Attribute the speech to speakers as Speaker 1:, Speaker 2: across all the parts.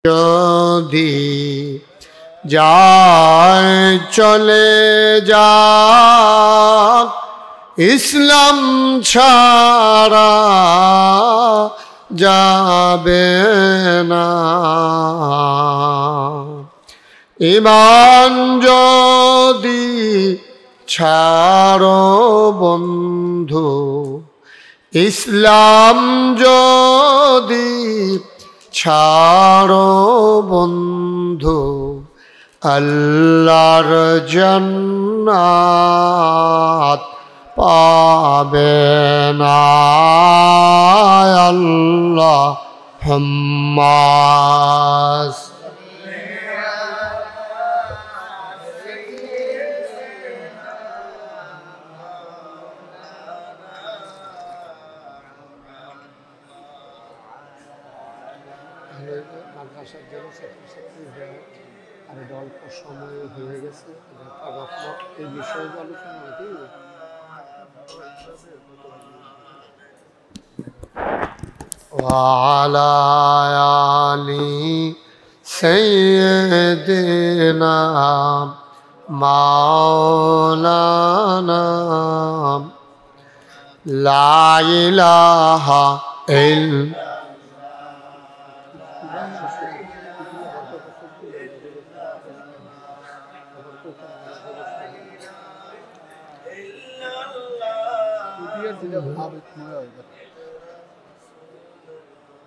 Speaker 1: যদি যায় চলে যাক ইসলাম ছাড়া যাবে না। ঈমান যদি ছাড়ো বন্ধু, ইসলাম যদি ছাড়ো বন্ধু, আল্লাহর জান্নাত পাবে না। আল্লাহুম্মা মাদ্রাসার জন্য ছাত্রছাত্রীদের আর অল্প সময় হয়ে গেছে, এই বিষয়ে আলোচনা নাকি ওয়ালা আলি সাইয়্যিদিনা মাওলানা লা ইলাহা ইল্লা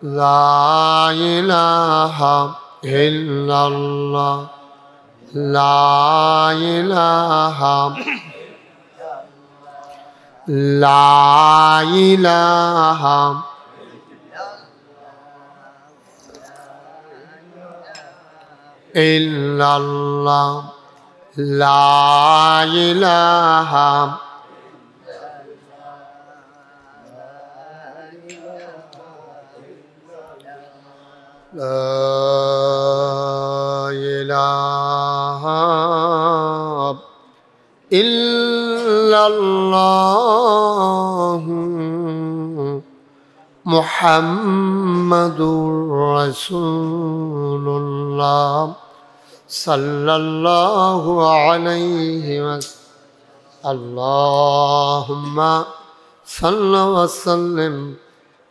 Speaker 1: লা ইলাহা ইল্লাল্লাহ, লা ইলাহা, লা ইলাহা ইল্লাল্লাহ, লা ইলাহা লা ইলাহা ইল্লাল্লাহ মুহাম্মাদুর রাসূলুল্লাহ সাল্লাল্লাহু আলাইহি ওয়াসাল্লাম। আল্লাহুম্মা সাল্লি ওয়া সাল্লিম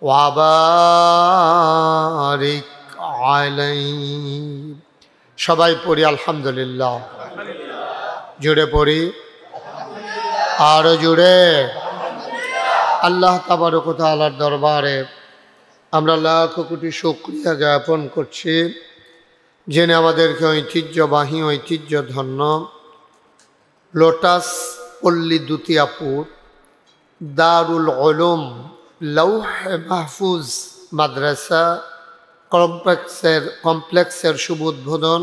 Speaker 1: ওয়া বারিক আলাইহি। সবাই পড়ি আলহামদুলিল্লাহ। জুড়ে পড়ি আরো জুড়ে। আল্লাহ তাবারক ওয়া তাআলার দরবারে আমরা লাখ কোটি শুকরিয়া জ্ঞাপন করছি, যিনি আমাদেরকে ঐতিহ্যবাহী ঐতিহ্যধন্য লোটাস পল্লী দুতিয়াপুর দারুল উলুম লৌহে মাহফুজ মাদ্রাসা কমপ্লেক্সের শুভ উদ্বোধন,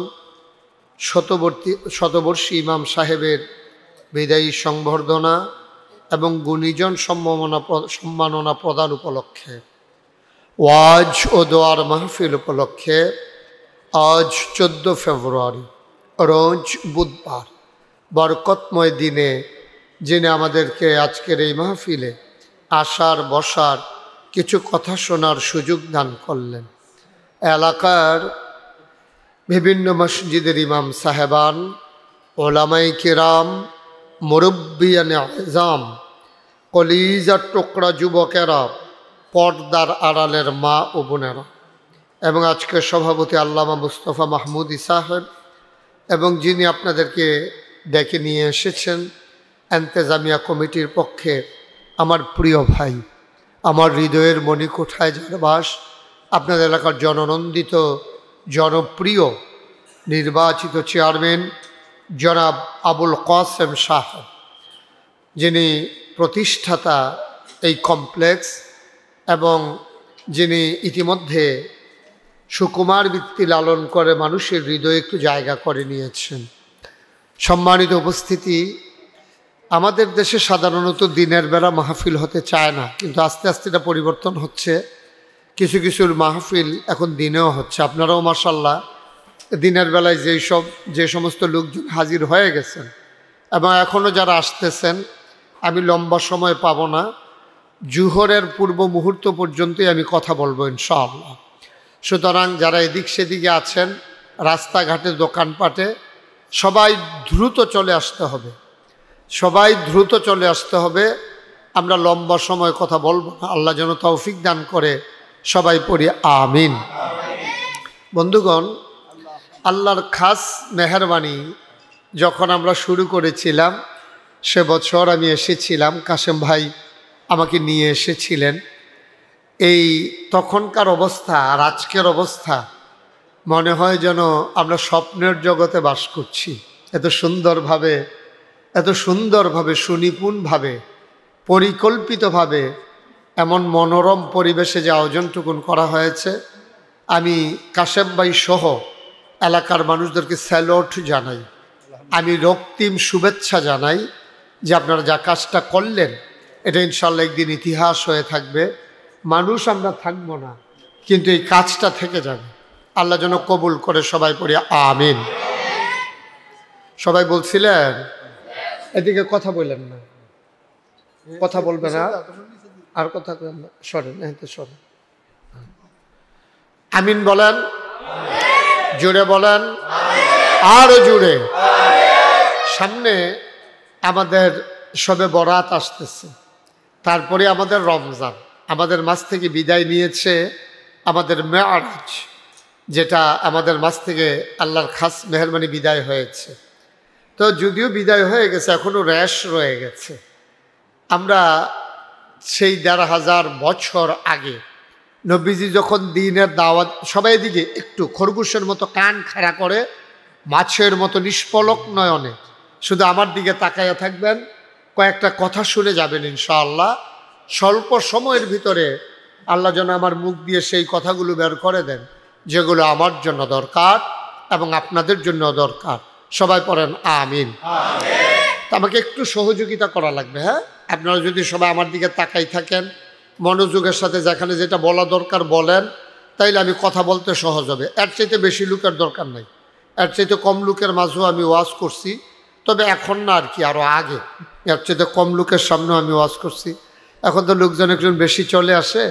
Speaker 1: শতবর্ষী ইমাম সাহেবের বিদায়ী সংবর্ধনা এবং গুণীজন সম্মাননা প্রদান উপলক্ষে ওয়াজ ও দোয়ার মাহফিল উপলক্ষে আজ 14 ফেব্রুয়ারি রোজ বুধবার বরকতময় দিনে যিনি আমাদেরকে আজকের এই মাহফিলে আসার বসার কিছু কথা শোনার সুযোগ দান করলেন। এলাকার বিভিন্ন মসজিদের ইমাম সাহেবান, ওলামায়ে কিরাম, মুরব্বিয়ানে আযম, কলিজার টুকরা যুবকেরা, পর্দার আড়ালের মা ও বোনেরা এবং আজকের সভাপতি আল্লামা মুস্তফা মাহমুদি সাহেব এবং যিনি আপনাদেরকে ডেকে নিয়ে এসেছেন এন্তেজামিয়া কমিটির পক্ষে আমার প্রিয় ভাই, আমার হৃদয়ের মণিকোঠায় যার বাস, আপনাদের এলাকার জননন্দিত জনপ্রিয় নির্বাচিত চেয়ারম্যান জনাব আবুল কাসেম সাহেব, যিনি প্রতিষ্ঠাতা এই কমপ্লেক্স এবং যিনি ইতিমধ্যে সুকুমার বৃত্তি লালন করে মানুষের হৃদয়ে একটু জায়গা করে নিয়েছেন। সম্মানিত উপস্থিতি, আমাদের দেশে সাধারণত দিনের বেলা মাহফিল হতে চায় না, কিন্তু আস্তে আস্তে এটা পরিবর্তন হচ্ছে। কিছু কিছুর মাহফিল এখন দিনেও হচ্ছে। আপনারাও মাশাআল্লাহ দিনের বেলায় যে সমস্ত লোকজন হাজির হয়ে গেছেন এবং এখনও যারা আসতেছেন, আমি লম্বা সময় পাবো না, জুহরের পূর্ব মুহূর্ত পর্যন্তই আমি কথা বলবো ইনশাআল্লাহ। সুতরাং যারা এদিক সেদিকে আছেন রাস্তাঘাটে দোকানপাটে সবাই দ্রুত চলে আসতে হবে, সবাই দ্রুত চলে আসতে হবে। আমরা লম্বা সময় কথা বলবো না, আল্লাহ যেন তৌফিক দান করে। সবাই পড়ি আমিন। বন্ধুগণ, আল্লাহর খাস মেহেরবানি, যখন আমরা শুরু করেছিলাম সে বছর আমি এসেছিলাম, কাশেম ভাই আমাকে নিয়ে এসেছিলেন। এই তখনকার অবস্থা আর আজকের অবস্থা মনে হয় যেন আমরা স্বপ্নের জগতে বাস করছি। এত সুন্দরভাবে সুনিপুণভাবে পরিকল্পিতভাবে এমন মনোরম পরিবেশে যে আয়োজনটুকুন করা হয়েছে, আমি কাশেম ভাই সহ এলাকার মানুষদেরকে স্যালুট জানাই, আমি রক্তিম শুভেচ্ছা জানাই যে আপনারা যা কাজটা করলেন এটা ইনশাল্লাহ একদিন ইতিহাস হয়ে থাকবে। মানুষ আমরা থাকবো না, কিন্তু এই কাজটা থেকে যাবে। আল্লাহ যেন কবুল করে। সবাই পড়ি আমিন। সবাই বলছিলেন, এদিকে কথা বললেন না, কথা বলবে না, আর কথা সরেন, সরেন। আমিন বলেন, জোরে বলেন, আরো জোরে। সামনে আমাদের শবে বরাত আসতেছে, তারপরে আমাদের রমজান, আমাদের মাঝ থেকে বিদায় নিয়েছে আমাদের মেয়ারাজ, যেটা আমাদের মাঝ থেকে আল্লাহর খাস মেহেরবানি বিদায় হয়েছে। তো যদিও বিদায় হয়ে গেছে, এখনো রেশ রয়ে গেছে। আমরা সেই ১,৫০০ বছর আগে নবীজি যখন দ্বীনের দাওয়াত, সবাই দিকে একটু খরগোশের মতো কান খাড়া করে মাছের মতো নিষ্পলক নয়নে শুধু আমার দিকে তাকাইয়া থাকবেন, কয়েকটা কথা শুনে যাবেন ইনশাআল্লাহ। স্বল্প সময়ের ভিতরে আল্লাহ যেন আমার মুখ দিয়ে সেই কথাগুলো বের করে দেন যেগুলো আমার জন্য দরকার এবং আপনাদের জন্য দরকার। সবাই পড়েন আমিন। আমাকে একটু সহযোগিতা করা লাগবে। হ্যাঁ, আপনারা যদি সবাই আমার দিকে তাকাই থাকেন, মনোযোগের সাথে যেখানে যেটা বলা দরকার বলেন, তাইলে আমি কথা বলতে সহজ হবে। এর চাইতে বেশি লোকের দরকার নাই, এর চাইতে কম লোকের মাঝেও আমি ওয়াজ করছি, তবে এখন না আর কি, আরও আগে এর চাইতে কম লোকের সামনেও আমি ওয়াজ করছি। এখন তো লোকজন একজন বেশি চলে আসে,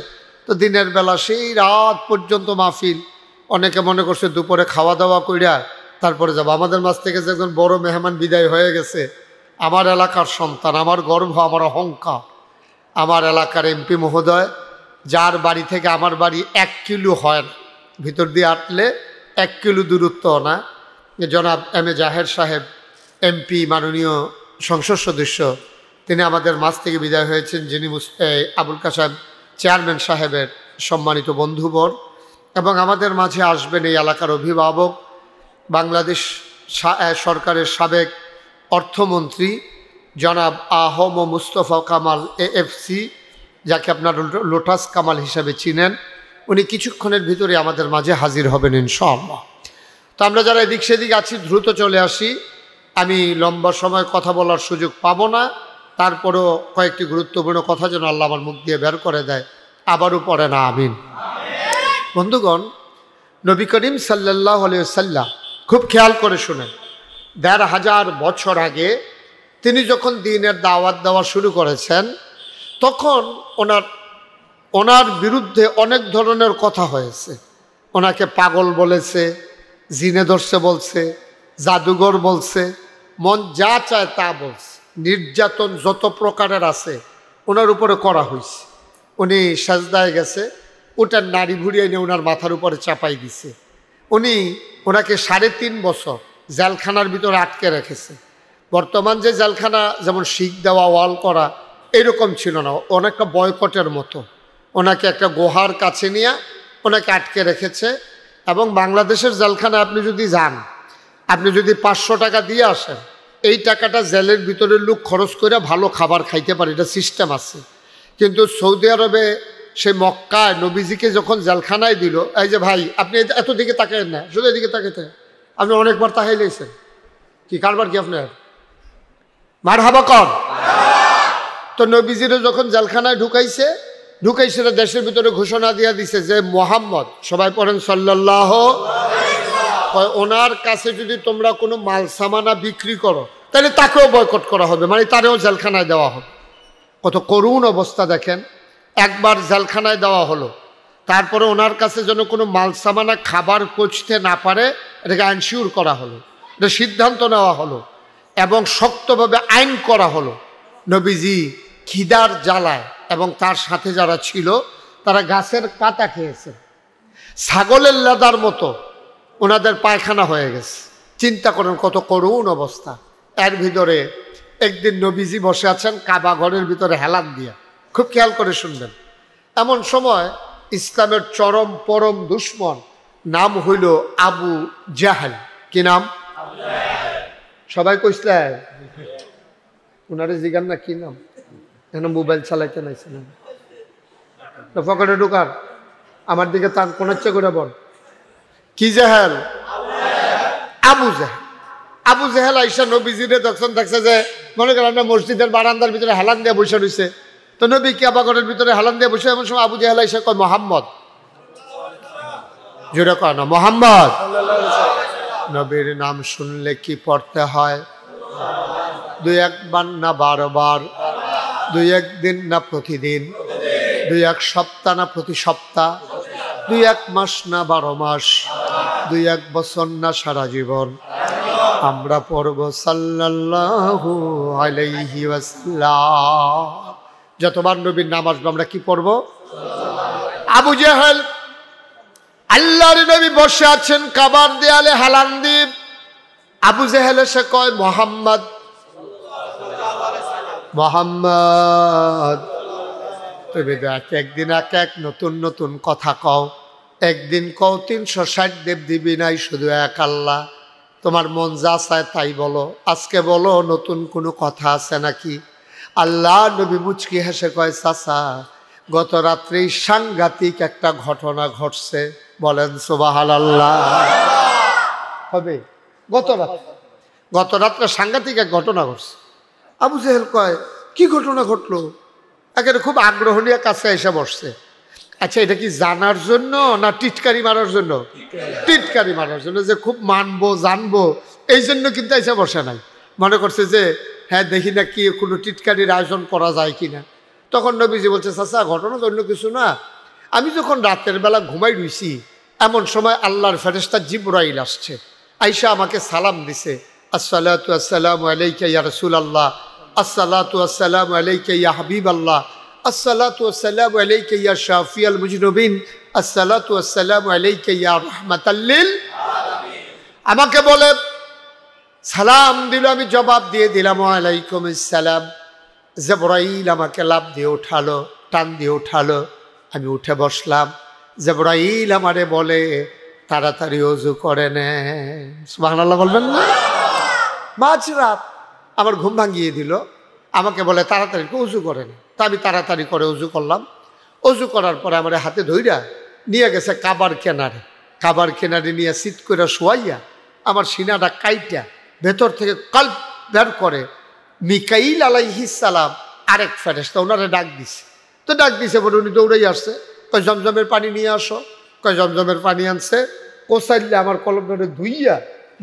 Speaker 1: তো দিনের বেলা সেই রাত পর্যন্ত মাহফিল। অনেকে মনে করছে দুপুরে খাওয়া দাওয়া কইরা তারপরে যাব। আমাদের মাঝ থেকে যে একজন বড় মেহমান বিদায় হয়ে গেছে, আমার এলাকার সন্তান, আমার গর্ব, আমার অহংকার, আমার এলাকার এমপি মহোদয়, যার বাড়ি থেকে আমার বাড়ি 1 কিলো হয় না, ভিতর দিয়ে আটলে 1 কিলো দূরত্ব না, জনাব এম এ জাহের সাহেব এমপি, মাননীয় সংসদ সদস্য, তিনি আমাদের মাঝ থেকে বিদায় হয়েছেন, যিনি আবুল কাশেম চেয়ারম্যান সাহেবের সম্মানিত বন্ধুবর। এবং আমাদের মাঝে আসবেন এই এলাকার অভিভাবক, বাংলাদেশ সরকারের সাবেক অর্থমন্ত্রী জনাব আহম মুস্তফা কামাল এএফসি, যাকে আপনারা লোটাস কামাল হিসাবে চিনেন। উনি কিছুক্ষণের ভিতরে আমাদের মাঝে হাজির হবেন ইনশাআল্লাহ। তো আমরা যারা এদিক সেদিক আছি দ্রুত চলে আসি। আমি লম্বা সময় কথা বলার সুযোগ পাবো না, তারপরেও কয়েকটি গুরুত্বপূর্ণ কথা যেন আল্লাহ আমার মুখ দিয়ে বের করে দেয়। আবারও পড়ে না আমিন। বন্ধুগণ, নবী করিম সাল্লাল্লাহু আলাইহি ওয়াসাল্লাম, খুব খেয়াল করে শুনেন, ১,৫০০ বছর আগে তিনি যখন দ্বীনের দাওয়াত দেওয়া শুরু করেছেন, তখন ওনার বিরুদ্ধে অনেক ধরনের কথা হয়েছে। ওনাকে পাগল বলেছে, জিনে ধরছে বলছে, জাদুঘর বলছে, মন যা চায় তা বলছে, নির্যাতন যত প্রকারের আছে ওনার উপরে করা হয়েছে। উনি সাজদায় গেছে, ওটার নাড়ি ভুড়িয়ে এনে ওনার মাথার উপরে চাপাই দিছে। ওনাকে 3.5 বছর জেলখানার ভিতরে আটকে রেখেছে। বর্তমান যে জেলখানা যেমন শিক দেওয়া, ওয়াল করা, এরকম ছিল না, অনেকটা বয়কটের মতো। ওনাকে একটা গুহার কাছে নিয়ে ওনাকে আটকে রেখেছে। এবং বাংলাদেশের জেলখানা আপনি যদি যান, আপনি যদি 500 টাকা দিয়ে আসেন, এই টাকাটা জেলের ভিতরের লোক খরচ করে ভালো খাবার খাইতে পারে, এটা সিস্টেম আছে। কিন্তু সৌদি আরবে সেই মক্কায় নবীজিকে যখন জেলখানায় দিল, এই যে ভাই আপনি এত দিকে তাকাইন না, শুধু এদিকে তাকাইতে, আপনি অনেকবার তাকাই লেছেন কি, কারবার কি আপনার মারহাবা কর। তো নবীজিরা যখন জেলখানায় ঢুকাইছে দেশের ভিতরে ঘোষণা দিয়া দিছে যে মোহাম্মদ, সবাই পড়েন সাল্লাল্লাহু, ওনার কাছে যদি তোমরা কোনো মাল সামানা বিক্রি করো তাহলে তাকেও বয়কট করা হবে, মানে তারেও জেলখানায় দেওয়া হবে। কত করুণ অবস্থা দেখেন। একবার জেলখানায় দেওয়া হলো, তারপরে ওনার কাছে যেন কোনো মালসামানা খাবার পৌঁছতে না পারে এটাকে আইনশিওর করা হলো, এটা সিদ্ধান্ত নেওয়া হলো এবং শক্তভাবে আইন করা হলো। নবীজি খিদার জ্বালায় এবং তার সাথে যারা ছিল তারা গাছের পাতা খেয়েছে, ছাগলের লেদার মতো ওনাদের পায়খানা হয়ে গেছে। চিন্তা করেন কত করুণ অবস্থা। এর ভিতরে একদিন নবীজি বসে আছেন কাবা ঘরের ভিতরে হেলান দিয়া, খুব খেয়াল করে শুনবেন। এমন সময় ইসলামের চরম পরম দুশ্মন নাম হইল আবু জাহেল। কি নাম? সবাই কইসলে উনারে জিগান না কি নাম? এখন মোবাইল চালাইতে নাইছিলেন পকেটে ঢুকার, আমার দিকে তার কোন ইচ্ছে করে বল। কি জাহেল? আবু জাহেল। আবু জাহেল আইসা নবীজিরে তখন দেখছে যে মনে করেন না মসজিদের বারান্দার ভিতরে হেলান দিয়ে বসে রয়েছে, তো নবী কাবা ঘরের ভিতরে হেলান দিয়ে বসে, এমন সময় আবু জাহেল আইসা কয় মোহাম্মদ, যেটা কয় না মোহাম্মদ। নবীর নাম শুনলে কি পড়তে হয়? 2-1 বার না 12 বার, 2-1 দিন না প্রতিদিন, 2-1 সপ্তাহ না প্রতি সপ্তাহ, 2-1 মাস না 12 মাস, 2-1 বছর না সারা জীবন আমরা পড়ব সাল্লাল্লাহু আলাইহি ওয়াসাল্লাম। যতবার নবীর নাম আসবে আমরা কি পড়ব? আবু জাহেল আল্লাহর নবী বসে আছেন কাবার দেয়ালে হেলান দিয়ে, আবু জাহেল এসে কয় মোহাম্মদ, মোহাম্মদ। তুমি একদিন এক নতুন নতুন কথা কও, একদিন কও 360 দেবদেবী নাই, শুধু এক আল্লাহ। তোমার মন যা চায় তাই বলো, আজকে বলো নতুন কোনো কথা আছে নাকি? আল্লাহ নবী মুচকি হেসে কয় চাচা, গত রাত্রে সাংঘাতিক একটা ঘটনা ঘটছে। বলেন সুবহানাল্লাহ। হবে গত রাত্রে সাংঘাতিক এক ঘটনা ঘটছে। আবু জাহেল কয় কি ঘটনা ঘটলো? একেবারে খুব আগ্রহ নিয়ে কাছে এসে বসছে। আচ্ছা, এটা কি জানার জন্য না টিটকারি মারার জন্য? টিটকারি মারার জন্য, যে খুব মানবো জানবো এই জন্য কিন্তু এসে বসে নাই। মনে করছে যে হ্যাঁ দেখি না কি কোনো টিটকারির আয়োজন করা যায় কিনা। তখন নবীজি বলছে চাচা ঘটনা তো অন্য কিছু না, আমি যখন রাতের বেলা ঘুমাই রইছি এমন সময় আল্লাহর ফেরেশতা জিবরাইল আসছে, আইসা আমাকে সালাম দিছে, আসসালাতু আসসালামু আলাইকা ইয়া রাসূলুল্লাহ, আসসালাতু আসসালামু আলাইকা ইয়া হাবিবাল্লাহ, আসসালাতু আসসালামু আলাইকা ইয়া শাফিয়াল মুজনুবিন, আসসালাতু আসসালামু আলাইকা ইয়া রাহমাতাল লিল আলামিন। আমাকে বলে সালাম দিল, আমি জবাব দিয়ে দিলাম ওয়ালাইকুম আসসালাম। জিবরাইল আমাকে লাফ দিয়ে উঠালো, টান দিয়ে উঠালো, আমি উঠে বসলাম। জিবরাইল আমারে বলে তাড়াতাড়ি ওযু করে নেন। সুবহানাল্লাহ বলবেন না? মাঝরাত আমার ঘুম ভাঙিয়ে দিল, আমাকে বলে তাড়াতাড়ি ওযু করে নেন। তা আমি তাড়াতাড়ি করে ওযু করলাম। ওযু করার পরে আমার হাতে ধইরা নিয়ে গেছে কাবার কিনারে। কাবার কিনারে নিয়ে সিট করে শোয়াইয়া আমার সিনাটা কাইটা ভেতর থেকে কাল্প বের করে মিকাইল আলাইহিস সালাম আরেক ফেরেশতা ওনারে ডাক দিছে। তো ডাক দিছে বলে উনি দৌড়াই আসছে, কয় জমজমের পানি নিয়ে আসো। কয় জমজমের পানি আনছে, কোসাইলে আমার কলমটারে ধুইয়া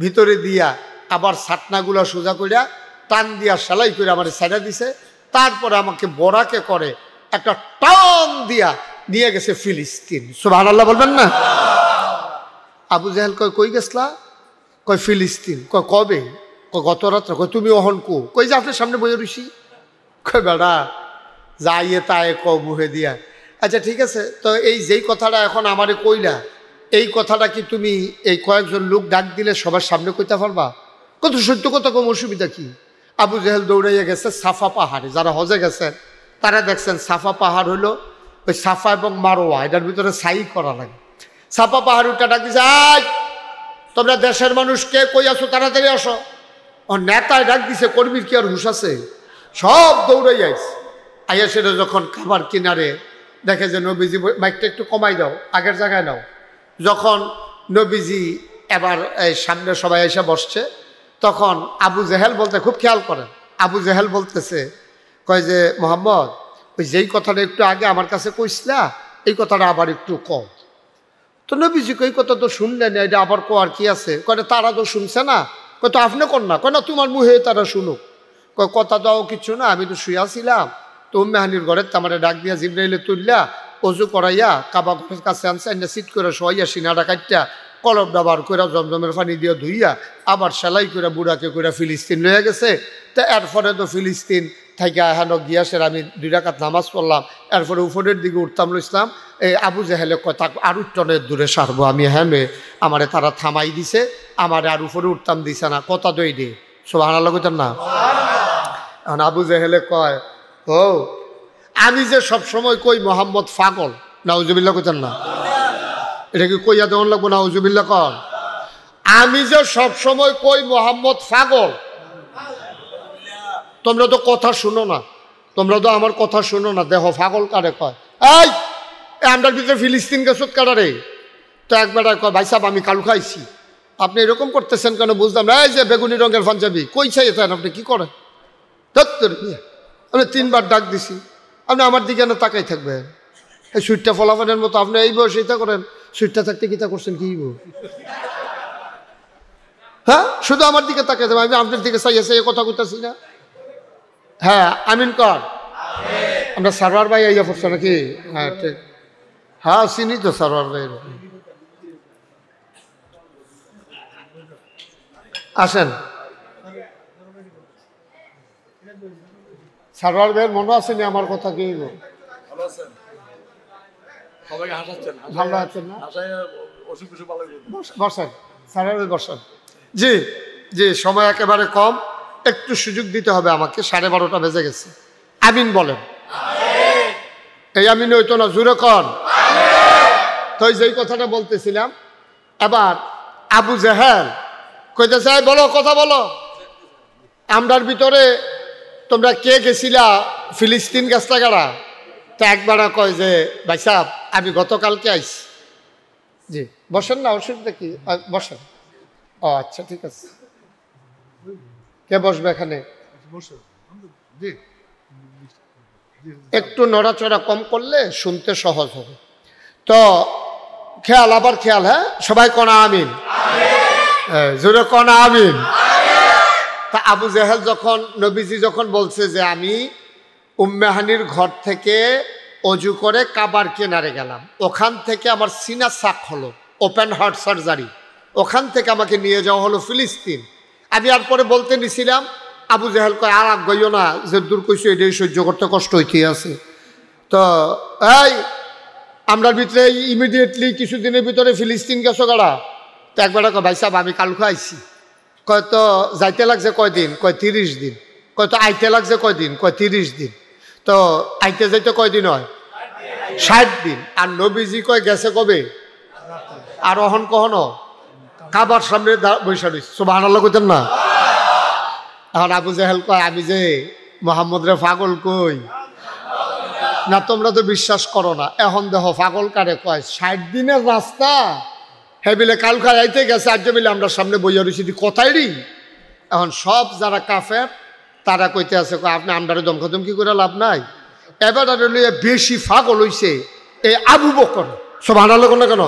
Speaker 1: ভিতরে দিয়া আবার ছাটনাগুলা সোজা করিয়া টান দিয়া সেলাই করে আমার ছাইড়া দিছে। তারপরে আমাকে বরাকে করে একটা টান দিয়া নিয়ে গেছে ফিলিস্তিন। সুবহানাল্লাহ বলবেন না? আবু জাহেল কয় কই গেছলা? কয় ফিলিস্তিন। কয় কবে? কয় গত রাত্রে। কয় তুমি অহন কো? কই যে আপনার সামনে বইয়ে রইছি। কয় বেড়া যাইয়ে তাই ক মুহে দিয়া। আচ্ছা ঠিক আছে, তো এই যেই কথাটা এখন আমারে কইলা, এই কথাটা কি তুমি এই কয়েকজন লোক ডাক দিলে সবার সামনে কইতে পারবা? কত সত্য কথা, কম অসুবিধা কি? আবু জাহেল দৌড়াইয়া গেছে সাফা পাহাড়ে। যারা হজে গেছেন তারা দেখছেন সাফা পাহাড় হইলো ওই সাফা এবং মারোয়া, এটার ভিতরে সাই করা লাগে। সাফা পাহাড় উঠে ডাক দিছে, আয় তোমরা দেশের মানুষকে কই আসো, তাড়াতাড়ি আসো। ও নেতায় ডাক দিছে, কর্মীর কি আর হুশ আছে? সব দৌড়াই আইছে। আইয়া সেটা যখন খাবার কিনারে দেখে যে নবীজি, মাইকটা একটু কমাই দাও, আগের জায়গায় নাও। যখন নবীজি এবার সামনে সবাই এসে বসছে, তখন আবু জাহেল বলতে, খুব খেয়াল করেন, আবু জাহেল বলতেছে, কয় যে মোহাম্মদ ওই যেই কথাটা একটু আগে আমার কাছে কইসলা এই কথাটা আবার একটু কম। তো নবীজি কই কথা তো শুনলেন, এটা আবার কোয়ার কি আছে? কয় তারা তো শুনছে না। কয় তো আপনি কর না। কয় না তোমার মুহে তারা শুনুক। কয় কথা দাও কিছু না, আমি তো শুয়াছিলাম, তো মেহানির ঘরে তামারে ডাক দিয়া জিবরাইলে তুললা অজু করাইয়া কাবা ঘরের কাছে আনছে, আইনা সিট করে শোয়াইয়া সিনাটা কাটটা কলব ডাবার করে জমজমের পানি দিয়ে ধুইয়া আবার সেলাই করে বুড়াকে করে ফিলিস্তিন লয়ে গেছে। তা এরপরে তো ফিলিস্তিন থেকে হেন গিয়াসের আমি 2 রাকাত নামাজ পড়লাম, এরপরে উপরের দিকে উঠতাম ইসলাম। এই আবু জেহেলে কথা আর টনের দূরে সারবো আমি, হ্যাঁ আমারে তারা থামাই দিছে, আমারে আর উপরে উঠতাম দিছে না, কথা দই দে সুবহানাল্লাহ কইতেন না। এখন আবু জেহেলে কয়, ও আমি যে সবসময় কই মোহাম্মদ পাগল, নাউজুবিল্লাহ কইতেন না, এটা কি কইয়া দেওয়ান লাগবো নাউজুবিল্লাহ কর? আমি যে সবসময় কই মোহাম্মদ পাগল, তোমরা তো কথা শুনো না, তোমরা তো আমার কথা শুনো না, দেখো পাগল কারে কয়। এই আমরার ভিতরে ফিলিস্তিন গেছত কারারে? তো একবার কয়, ভাই সাহেব আমি কালু খাইছি। আপনি এরকম করতেছেন কেন বুঝলাম না। এই যে বেগুনি রঙের পাঞ্জাবি কই চাইতেন আপনি, কি করেন? আমি 3 বার ডাক দিছি, আপনি আমার দিকে না তাকাই থাকবেন। এই সুইটটা ফলাফানের মতো আপনি এই বয়সে এটা করেন, সুইটটা থাকতে কিতা করছেন কি? হ্যাঁ, শুধু আমার দিকে তাকাই থাকবেন, আমি আপনার দিকে চাইয়া চাইয়া কথা কইতাছি না। হ্যাঁ আমিন কর। আমরা সারওয়ার ভাই আইয়া পড়ছো নাকি? হ্যাঁ ঠিক, হ্যাঁ চিনি তো সারওয়ার ভাই। আসেন, সারওয়ার ভাইয়ের মনে আসেনি আমার কথা? কি ভালো আছেন না? বসেন সারওয়ার ভাই বসেন। জি জি, সময় একেবারে কম, একটু সুযোগ দিতে হবে আমাকে, 12:30 বেজে গেছে। আমিন বলেন। এই আমিন হইতো না, জোরে কন। তো যেই কথাটা বলতেছিলাম, এবার আবু জেহেল কইতেছে, বলো কথা বলো, আমরার ভিতরে তোমরা কে গেছিলা ফিলিস্তিন গেছলা গাড়া? তা একবার কয় যে ভাই সাহেব আমি গতকালকে আইছি। জি বসেন না, অসুবিধা কি, বসেন। ও আচ্ছা ঠিক আছে, কে বসবে এখানে? একটু নড়াচড়া কম করলে শুনতে সহজ হবে। তো খেয়াল, আবার খেয়াল, হ্যাঁ সবাই কনা আমিন, জোরে কনা আমিন। তা আবু জেহেল যখন, নবীজি যখন বলছে যে আমি উম্মে হানির ঘর থেকে অজু করে কাবার কিনারে গেলাম, ওখান থেকে আমার সিনা সাক হলো, ওপেন হার্ট সার্জারি, ওখান থেকে আমাকে নিয়ে যাওয়া হলো ফিলিস্তিন। আমি আর পরে বলতে নিছিলাম, আবু জেহেল কয় আর গইও না, যে দূর কইছো এটাই সহ্য করতে কষ্ট হইতে আছে। তো এই আমরার ভিতরে ইমিডিয়েটলি কিছুদিনের ভিতরে ফিলিস্তিন গেছো গাড়া? তো একবার কয় ভাই সাহেব আমি কালকে আইছি। কয় তো যাইতে লাগছে কয়দিন? কয় 30 দিন। কয় তো আইতে লাগছে কয়দিন? কয় 30 দিন। তো আইতে যাইতে কয়দিন হয়? 60 দিন। আর নবীজি কয় গেছে কবে? আর অহন কখনো কাবার সামনে বৈশা রয়েছে, সুবহানাল্লাহ কইতেন না? এখন আবু জেহেল কয় আমি যে মোহাম্মদ রে পাগল কই না, তোমরা তো বিশ্বাস করো না। এখন দেখো পাগল কারে কয়, 60 দিনের রাস্তা হ্যাঁ বিলে কালকার আইতে গেছে, আজ বিলে আমরা সামনে বইয়া রয়েছি কথাই রি। এখন সব যারা কাফের তারা কইতে আছে, আপনি আমরারে দমকি করে লাভ নাই। এবার বেশি পাগল হইছে এই আবু বকর, সুবহানাল্লাহ না কেন?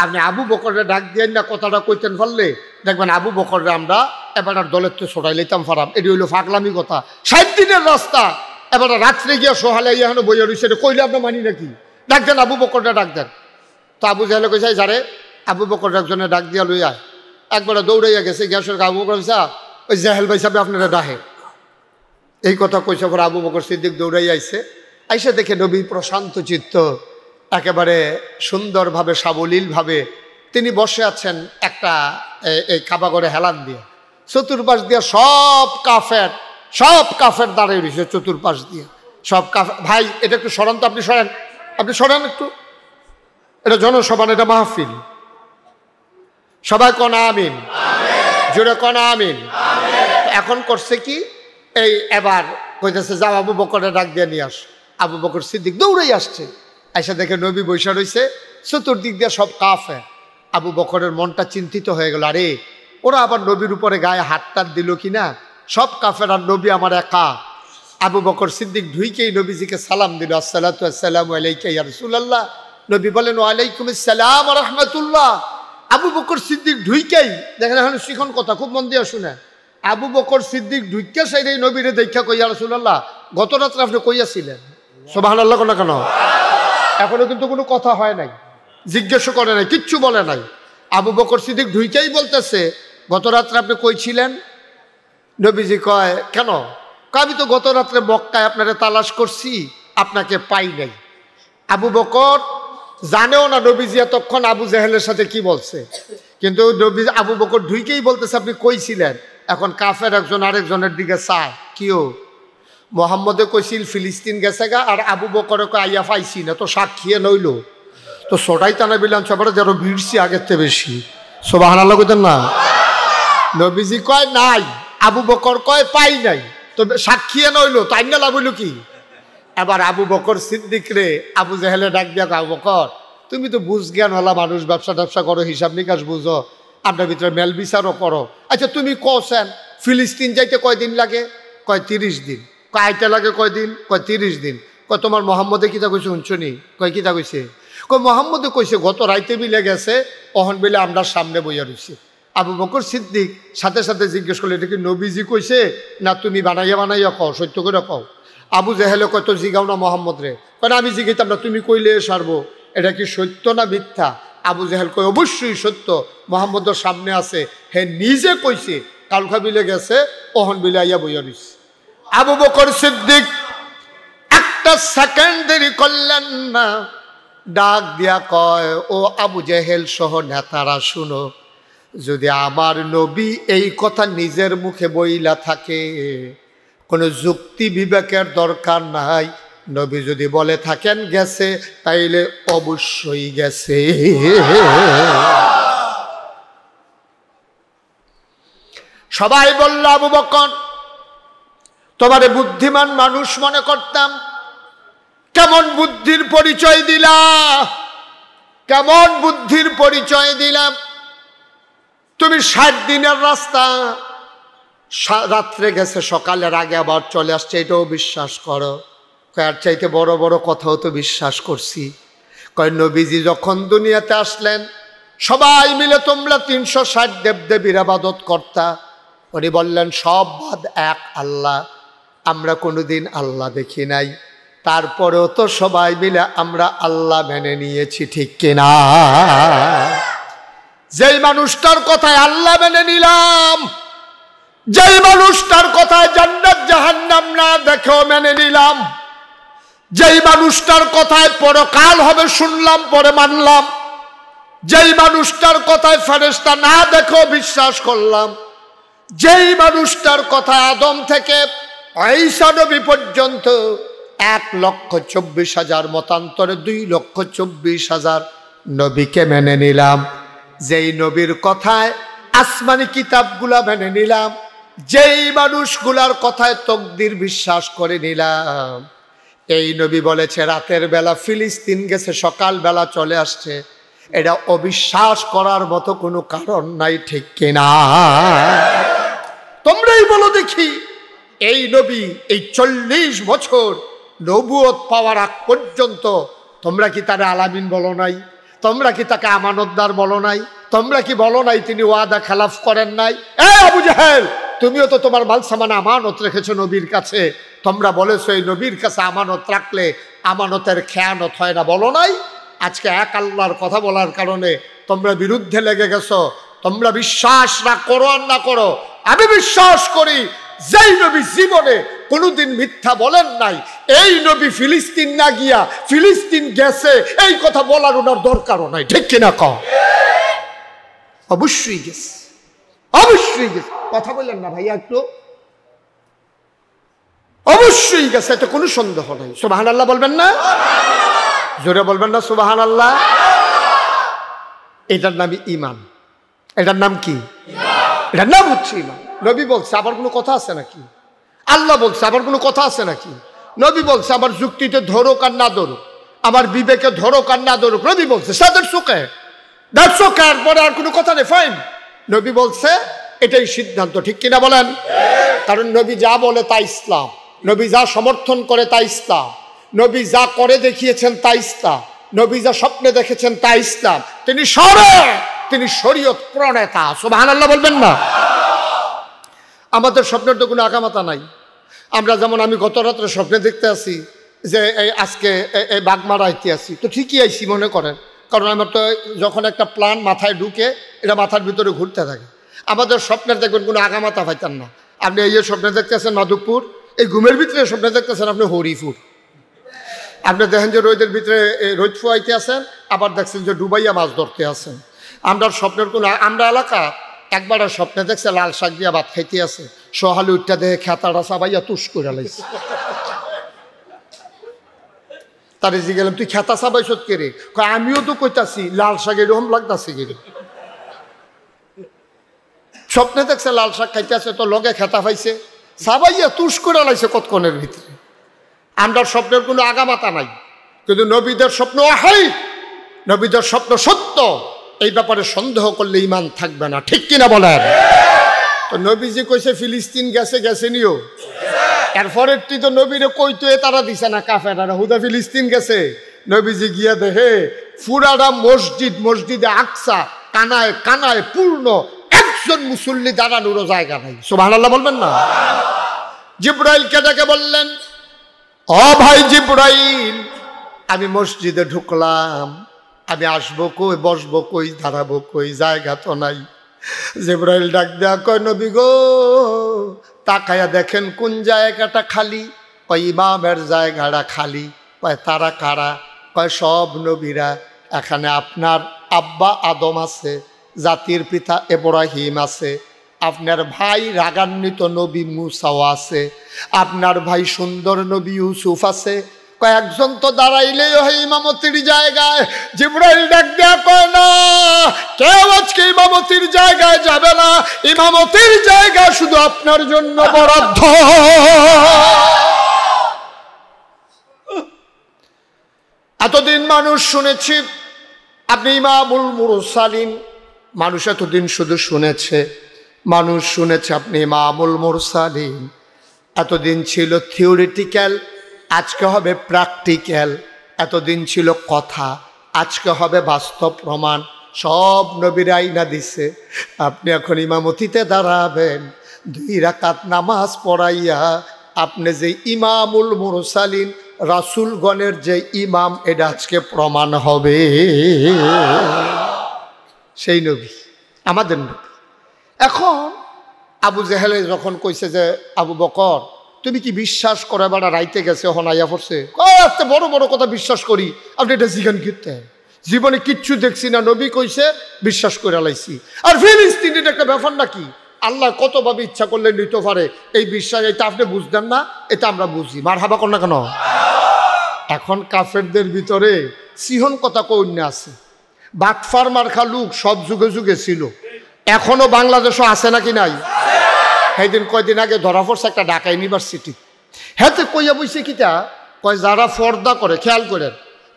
Speaker 1: আপনি আবু বকরে ডাক দিয়ে না কথাটা কইতেন পারলে দেখবেন আবু বকরে আমরা এবার দলের তো ছড়াই লইতাম ফারাম। এটি হইলো পাগলামি কথা। 60 দিনের রাস্তা, এবার রাত্রে গিয়া সোহালে এখন বইয়া রয়েছে, কইলে আপনি মানি নাকি? ডাক দেন আবু বকরটা ডাক দেন। তো আবু জেহেল কইসাই যারে আবু বকর একজনে ডাক দিয়া লইয়া একবারে দৌড়াইয়া গেছে, গ্যাসের আবু বকর ওই জেহেল ভাই সাহেব আপনারা ডাহে, এই কথা কইসা পর আবু বকর সিদ্দিক দৌড়াইয়া আইসে। আইসে দেখে নবী প্রশান্ত চিত্ত, একেবারে সুন্দরভাবে সাবলীলভাবে তিনি বসে আছেন একটা এই কাবাগরে হেলান দিয়ে, চতুর্পাশ দিয়ে সব কাফের দাঁড়িয়ে রয়েছে চতুর্পাশ দিয়ে সব কাফের। ভাই এটা একটু সরান তো, আপনি সরান একটু, এটা জনসভা, এটা মাহফিল, সবাই কনা আমিন, জোরে কনা আমিন। এখন করছে কি, এই এবার কইতেছে যাও আবু বকরে ডাক দিয়ে নিয়ে আস। আবু বকর সিদ্দিক দৌড়াই আসছে, আইসা দেখে নবী বৈশা রয়েছে, চতুর্দিক দিয়ে সব কাফের। আবু বকরের মনটা চিন্তিত হয়ে গেল, আরে ওরা আবার নবীর উপরে গায়ে হাতটা দিল কিনা, সব কাফের আর নবী আমার একা। আবু বকর সিদ্দিক ঢুইকেই নবীজিকে সালাম দিল, আসসালাতু আসসালামু আলাইকা ইয়া রাসূলুল্লাহ। নবী বলেন ওয়ালাইকুম আসসালাম ওয়া রাহমাতুল্লাহ। আবু বকর সিদ্দিক ঢুইকেই দেখেন, এখন শিখন কথা খুব মন দিয়ে শুনে। আবু বকর সিদ্দিক ঢুইকে সেই নবীরে দেখা কই ইয়া রাসূলুল্লাহ গত রাত্রে আপনি কইয়াছিলেন, সুবহানাল্লাহ না কেন? এখনো কিন্তু কোনো কথা হয় নাই, জিজ্ঞেসও করে নাই, কিচ্ছু বলে নাই। আবু বকর সিদ্দিক ঢুইকেই বলতেছে, গত রাত্রে আপনি কই ছিলেন? নবীজি কয়, কেন? আমি তো গত রাত্রে মক্কায় আপনারে তালাশ করছি, আপনাকে পাই নাই। আবু বকর জানেও না নবীজি এতক্ষণ আবু জেহেলের সাথে কি বলছে, কিন্তু নবী আবু বকর ঢুইকেই বলতেছে আপনি কই ছিলেন। এখন কাফের একজন আরেকজনের দিকে চায়, কিও মোহাম্মদে কইছিল ফিলিস্তিন গেছে গা, আর আবু বকরে কয় আইয়া পাইছি না, তো সাক্ষীয়ে নইল, তো সোটাই টানা বিলান সবার যারা ভিড়ছি আগের থেকে বেশি। সুবহানাল্লাহ কইতেন না? নবীজি কয় নাই, আবু বকর কয় পাই নাই, তো সাক্ষীয়ে নইল, তাই না লাভ হইল কি? এবার আবু বকর সিদ্দিক রে আবু জেহেলে ডাক দিয়া, আবু বকর তুমি তো বুঝ জ্ঞান হলা মানুষ, ব্যবসা ট্যাবসা করো, হিসাব নিকাশ বুঝো, আপনার ভিতরে মেল বিচারও করো। আচ্ছা তুমি কছেন ফিলিস্তিন যাইতে কয়দিন লাগে? কয় 30 দিন। কয় আইতে লাগে কয়দিন? কয় 30 দিন। কয় তোমার মোহাম্মদে কিতা কইছে শুনছনি? কয় কিতা কইছে? কয় মোহাম্মদে কইছে গত রাইতে বিলে গেছে, অহন বিলে আমরা সামনে বইয়া রইছি। আবু বকর সিদ্দিক সাথে সাথে জিজ্ঞেস করলে, এটা কি নবীজি কইছে না তুমি বানাইয়া বানাইয়া কও, সত্য করে কও? আবু জেহেলে কয় তো জিগাও না মোহাম্মদ রে। কয় আমি জিগাইতাম না, তুমি কইলে সারবো, এটা কি সত্য না মিথ্যা? আবু জেহেল কয় অবশ্যই সত্য, মোহাম্মদের সামনে আছে, হে নিজে কইছে কালখা বিলে গেছে, অহন বিলে আইয়া বইয়া রইছে। আবু বকর সিদ্দিক একটা সেকেন্ড দেরি করলেন না, ডাক দিয়া কয়, ও আবু জেহেল সহ নেতারা শুনো, যদি আমার নবী এই কথা নিজের মুখে বইলা থাকে, কোনো যুক্তি বিবেকের দরকার নাই, নবী যদি বলে থাকেন গেছে, তাইলে অবশ্যই গেছে। সবাই বলল, আবু বকর তোমারে বুদ্ধিমান মানুষ মনে করতাম, কেমন বুদ্ধির পরিচয় দিলা, কেমন বুদ্ধির পরিচয় দিলাম। তুমি 60 দিনের রাস্তা, রাত্রে গেছে, সকালের আগে আবার চলে আসছে, এটাও বিশ্বাস করো? কয়ার চাইতে বড় বড় কথাও তো বিশ্বাস করছি। কয় নবীজি যখন দুনিয়াতে আসলেন, সবাই মিলে তোমরা 360 দেবদেবীর ইবাদত করতা, উনি বললেন সব বাদ, এক আল্লাহ। আমরা কোনোদিন আল্লাহ দেখি নাই, তারপরেও তো সবাই মিলে আমরা আল্লাহ মেনে নিয়েছি, ঠিক কিনা? যেই মানুষটার কথায় আল্লাহ মেনে নিলাম, যেই মানুষটার কথায় জান্নাত জাহান্নাম না দেখেও মেনে নিলাম, যেই মানুষটার কথায় পরকাল হবে শুনলাম পরে মানলাম, যেই মানুষটার কথায় ফেরেশতা না দেখেও বিশ্বাস করলাম, যেই মানুষটার কথায় আদম থেকে ঈসা নবী পর্যন্ত 1,24,000 মতান্তরে 2,24,000 নবীকে মেনে নিলাম, যেই নবীর কথায় আসমানি কিতাবগুলা মেনে নিলাম, যেই মানুষগুলার কথায় তকদির বিশ্বাস করে নিলাম, এই নবী বলেছে রাতের বেলা ফিলিস্তিন গেছে, সকাল বেলা চলে আসছে, এটা অবিশ্বাস করার মতো কোনো কারণ নাই, ঠিক কিনা? তোমরাই বলো দেখি, এই নবী এই 40 বছর নবুয়ত পাওয়ার আগ পর্যন্ত তোমরা কি তারে আলামিন বলো নাই? তোমরা কি তাকে আমানতদার বলো নাই? তোমরা কি বলো নাই তিনি ওয়াদা খেলাফ করেন নাই? এ আবু জাহেল, তুমিও তো তোমার মাল সামান আমানত রেখেছো নবীর কাছে, তোমরা বলেছো এই নবীর কাছে আমানত রাখলে আমানতের খেয়ানত হয় না, বলো নাই? আজকে এক আল্লাহর কথা বলার কারণে তোমরা বিরুদ্ধে লেগে গেছো। তোমরা বিশ্বাস না করো আর না করো, আমি বিশ্বাস করি যেই নবী জীবনে কোনোদিন মিথ্যা বলেন নাই, এই নবী ফিলিস্তিন না গিয়া ফিলিস্তিন গেছে এই কথা বলার ওনার দরকারও নাই, ঠিক কিনা কও? অবশ্যই গেছে, অবশ্যই গেছে। কথা বললেন না ভাইয়া একটু? অবশ্যই গেছে, এতে কোনো সন্দেহ নাই। সুবহানাল্লাহ বলবেন না? জোরে বলবেন না সুবহানাল্লাহ? এটার নামই ঈমান। এটার নাম কি? এটার নাম হচ্ছে ঈমান। নবী বলছে, আবার কোনো কথা আছে নাকি? আল্লাহ বলছে, আবার কোনো কথা আছে নাকি? নবী বলছে, আমার যুক্তিতে ধরুক আর না ধরুক, আমার বিবেকে ধরুক আর না ধরুক, নবী বলছে সাদের চোখে দ্যাটস ওকে, পরে আর কোনো কথা নেই, ফাইন। নবী বলছে, এটাই সিদ্ধান্ত, ঠিক কিনা বলেন? কারণ নবী যা বলে তা ইসলাম, নবী যা সমর্থন করে তা ইসলাম, নবী যা করে দেখিয়েছেন তা ইসলাম, নবী যা স্বপ্নে দেখেছেন তা ইসলাম। তিনি শরীয়ত প্রণেতা। সুবহানাল্লাহ বলবেন না? আমাদের স্বপ্নের তো কোনো আকামাতা নাই। আমরা যেমন, আমি গত রাত্রে স্বপ্নে দেখতে আসি যে এই আজকে এই বাগমারা আইতে আসি, তো ঠিকই আইসি মনে করেন, কারণ আমার তো যখন একটা প্ল্যান মাথায় ঢুকে এটা মাথার ভিতরে ঘুরতে থাকে। আমাদের স্বপ্নের দেখবেন কোনো আগামাতা পাইতেন না। আপনি এই স্বপ্নে দেখতেছেন মাধবপুর, এই ঘুমের ভিতরে স্বপ্নে দেখতেছেন আপনি হরিপুর। আপনি দেখেন যে রোদের ভিতরে রোদ ফুয়াইতে আছেন, আবার দেখছেন যে ডুবাইয়া মাছ ধরতে আছেন। আমরা স্বপ্নের কোনো আমরা এলাকা একবার স্বপ্নে দেখছে লাল শাক দিয়া ভাত খাইতে আছে, সহালে উঠটা দেখে খেতাটা চাবাইয়া তুষ করে লাইছে। তারে জি গেলাম তুই খেতা চাবাইছ কে রে? আমিও তো কইতাছি লাল শাক এরকম লাগতাছে কে রে। স্বপ্নে দেখছে লাল শাক খাইতে আছে, তো লগে খেতা পাইছে, চাবাইয়া তুষ করে লাইছে কতক্ষণের ভিতরে। আমরা স্বপ্নের কোনো আগামাতা নাই, কিন্তু নবীদের স্বপ্ন হাই, নবীদের স্বপ্ন সত্য, এই ব্যাপারে সন্দেহ করলে ঈমান থাকবে না, ঠিক কিনা বলেন? তো নবীজি কইছে ফিলিস্তিন গেছে নিও, এরপরের তুই তো নবীরে কইতো তারা দিছে না কাফেরারা, হুদা ফিলিস্তিন গেছে। নবীজি গিয়া দেখে পুরাটা মসজিদে আকসা কানায় কানায় পূর্ণ, একজন মুসল্লি দাঁড়ানোরও জায়গা নাই। সুবহানাল্লাহ বলবেন না? জিবরাইলকে ডেকে বললেন, ও ভাই জিবরাইল, আমি মসজিদে ঢুকলাম, আমি আসবো কই, বসবো কই, দাঁড়াবো কই, জায়গা তো নাই। জিবরাইল ডাক দেয়া কয়, নবী গো তাকায়া দেখেন কোন জায়গাটা খালি? কয় ইমামের জায়গাটা খালি। কয় তারা কারা? কয় সব নবীরা। এখানে আপনার আব্বা আদম আছে, জাতির পিতা ইব্রাহিম আছে, আপনার ভাই রাগান্বিত নবী মুসাও আছে, আপনার ভাই সুন্দর নবী ইউসুফ আছে। কয়েকজন তো দাঁড়াইলেই হয় ইমামতির জায়গায়। জিবরাইল ডাক দেয়া কয় না, কেউ আজকে ইমামতির জায়গায় যাবে না, ইমামতির জায়গা শুধু আপনার জন্য বরাদ্দ। এতদিন মানুষ শুনেছি আপনি ইমামুল মুরসালিন, মানুষ এতদিন শুধু শুনেছে, মানুষ শুনেছে আপনি ইমামুল মুরসালিন। এতদিন ছিল থিওরিটিক্যাল, আজকে হবে প্র্যাকটিক্যাল। এতদিন ছিল কথা, আজকে হবে বাস্তব প্রমাণ। সব নবীর আইনা দিছে। আপনি এখন ইমামতিতে দাঁড়াবেন, 2 রাকাত নামাজ পড়াইয়া আপনি যে ইমামুল মুরসালিন, রাসূলগণের যে ইমাম, এটা আজকে প্রমাণ হবে। সেই নবী আমাদের নবী। এখন আবু জেহেলে যখন কইছে যে আবু বকর তুমি কি বিশ্বাস করে বেড়া রাইতে গেছে হনাইয়া পড়ছে, বড় বড় কথা বিশ্বাস করি, আপনি এটা জিজ্ঞান করতে জীবনে কিচ্ছু দেখছি না, নবী কইছে বিশ্বাস করে লাইছি। আর ফিলিস্তিনের একটা ব্যাপার নাকি, আল্লাহ কতভাবে ইচ্ছা করলে নিতে পারে এই বিশ্বাস, এটা আপনি বুঝতেন না, এটা আমরা বুঝি। মার হাবা কর না কেন? এখন কাফেরদের ভিতরে সিহন কথা কন্যা আছে, বাটফার মার্খা লোক সব যুগে যুগে ছিল, এখনো বাংলাদেশও আছে নাকি নাই? সেইদিন কয়দিন আগে ধরা পড়ছে একটা ঢাকা ইউনিভার্সিটি, হেতে কইয়া বইছে কিটা কয় যারা পর্দা করে, খেয়াল করেন,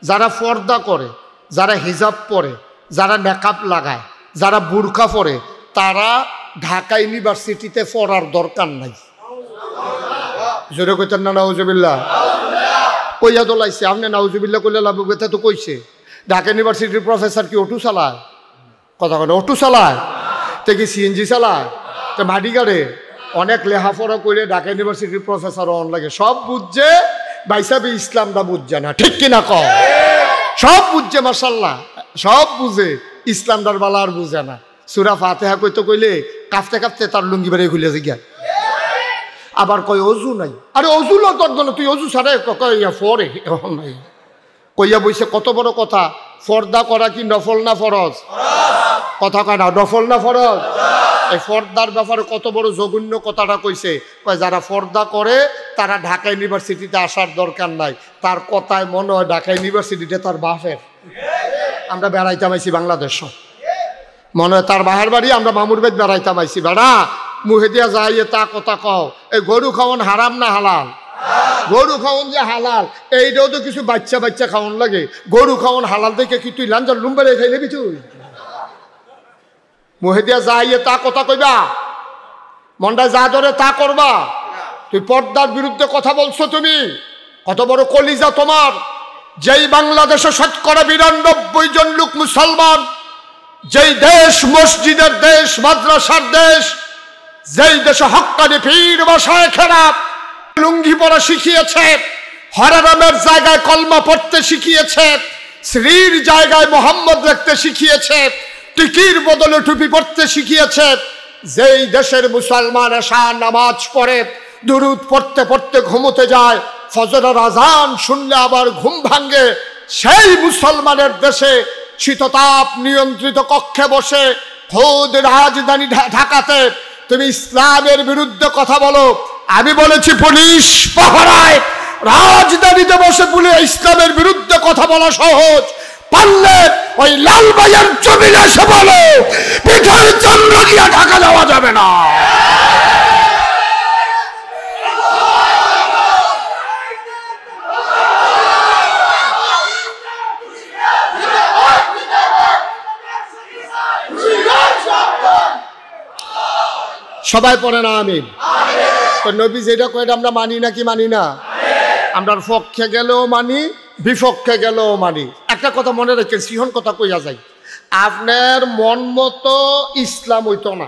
Speaker 1: যারা পর্দা করে, যারা হিজাব পরে, যারা মেকআপ লাগায়, যারা বুরকা পরে, তারা ঢাকা ইউনিভার্সিটিতে পড়ার দরকার নাই। জোরে কইতেন না নাউজুবিল্লাহ? কইয়া দোলাইছে, আপনি নাউজুবিল্লাহ কইলে লাভ কথা তো কইছে। ঢাকা ইউনিভার্সিটির প্রফেসর কি অটো চালায়? কথা বলে অটো চালায়, তে কি সিএনজি চালায়, তো মাটি গাড়ে, অনেক লেখাপড়া করে ঢাকা ইউনিভার্সিটির প্রফেসর অন লাগে, সব বুঝছে, বাইসাবি ইসলামটা বুঝছে না, ঠিক কিনা কও? সব বুঝছে মাশাআল্লাহ, সব বুঝে, ইসলামটার বালা আর বুঝে না। সূরা ফাতিহা কইতে কইলে কাঁপতে কাঁপতে তার লুঙ্গি বেড়ে খুলে জিজ্ঞা, আবার কয় অজু নাই। আরে অজু দরকার, তুই অজু ছাড়া ফরে নাই কইয়া বইছে। কত বড় কথা, পর্দা করা কি নফল না ফরজ? কথা কয় না, নফল না ফরজ? এই পর্দার ব্যাপারে কত বড় জঘন্য কথাটা কইছে, কয় যারা পর্দা করে তারা ঢাকা ইউনিভার্সিটিতে আসার দরকার নাই। তার কথায় মনে হয় ঢাকা ইউনিভার্সিটিতে তার বাপের। আমরা বেড়াইতাম আইছি বাংলাদেশ, মনে হয় তার বাহার বাড়ি, আমরা মামুর বেদ বেড়াইতাম আইছি। বেড়া মুহে দিয়া যাইয়ে তা কথা কও, এই গরু খাওয়ান হারাম না হালাল? গরু খাওয়ান যে হালাল, এইটাও তো কিছু বাচ্চা বাচ্চা খাওয়ান লাগে। গরু খাওয়ান হালাল দেখে কি তুই লাঞ্জার লুম্বারে খাই নেবি? তুই মুহে দিয়া যাইয়ে তা কথা কইবা, মনটা যা ধরে তা করবা। তুই পর্দার বিরুদ্ধে কথা বলছো, তুমি কত বড় কলিজা তোমার। যেই বাংলাদেশে 92% জন লোক মুসলমান, যেই দেশ মসজিদের দেশ, মাদ্রাসার দেশ, যেই দেশে হক্কানি পীর মাশায়েখেরা লুঙ্গি পরা শিখিয়েছে, হরারামের জায়গায় কলমা পড়তে শিখিয়েছে, শ্রীর জায়গায় মোহাম্মদ লিখতে শিখিয়েছে, টিকির বদলে টুপি পড়তে শিখিয়েছে। যেই দেশের মুসলমান এশা নামাজ পড়ে, দুরুদ পড়তে পড়তে ঘুমোতে যায়, ফজরের আজান শুনলে আবার ঘুম ভাঙ্গে, সেই মুসলমানের দেশে শীততাপ নিয়ন্ত্রিত কক্ষে বসে খোদ রাজধানী ঢাকাতে তুমি ইসলামের বিরুদ্ধে কথা বলো। আমি বলেছি পুলিশ পাহারায় রাজধানীতে বসে পুলিশ ইসলামের বিরুদ্ধে কথা বলা সহজ, পারলে ওই লালবাইয়ের জমিনে এসে বলো, পিঠের চন্দ্র দিয়ে ঢাকা যাওয়া যাবে না। সবাই পড়ে না আমিন। তো নবী যেটা কয় আমরা মানি নাকি মানি না? আমরা পক্ষে গেলেও মানি, বিপক্ষে গেলেও মানি। একটা কথা মনে রেখে সিহন কথা কইয়া যাই, আপনার মন মতো ইসলাম হইতো না,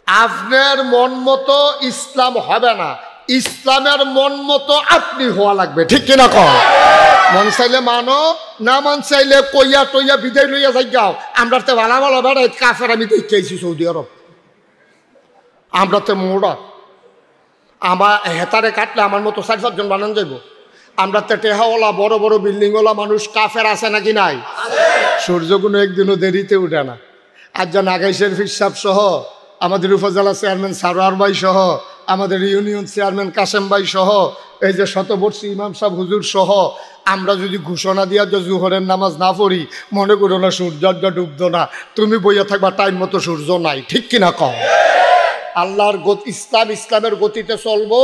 Speaker 1: আপনার মন মতো ইসলাম হবে না, ইসলামের মন মতো আপনি হওয়া লাগবে, ঠিক কিনা কও? মন চাইলে মানো, না মন চাইলে কইয়া টইয়া বিদায় লইয়া যাই যাও। আমরা তো ভালো ভালো বেড়াই কাফের আমি দেখেছি সৌদি আরব, আমরা তো মোড়া, আমার হেতারে কাটলে আমার মতো 4-5 জন বানান যাইব। আমরা তো টেহাওয়ালা বড় বড় বিল্ডিংওয়ালা মানুষ কাফের আছে নাকি নাই? সূর্যগুলো একদিনও দেরিতে উঠে না। আর যা নাগাইশের ফিরসাব সহ, আমাদের উপজেলা চেয়ারম্যান সারোয়ার ভাই সহ, আমাদের ইউনিয়ন চেয়ারম্যান কাশেম ভাই সহ, এই যে শতবর্ষী ইমাম সাহেব হুজুর সহ, আমরা যদি ঘোষণা দিয়া যে জোহরের নামাজ না পড়ি, মনে করো না সূর্য ডুবতো না, তুমি বইয়া থাকবা টাইম মতো সূর্য নাই, ঠিক কিনা কও? আল্লাহর ইসলামের গতিতে চলবো।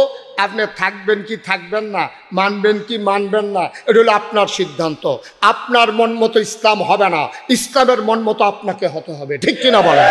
Speaker 1: আপনি থাকবেন কি থাকবেন না, মানবেন কি মানবেন না, এটা হলো আপনার সিদ্ধান্ত। আপনার মন মতো ইসলাম হবে না, ইসলামের মন মতো আপনাকে হতে হবে, ঠিক কিনা বলেন?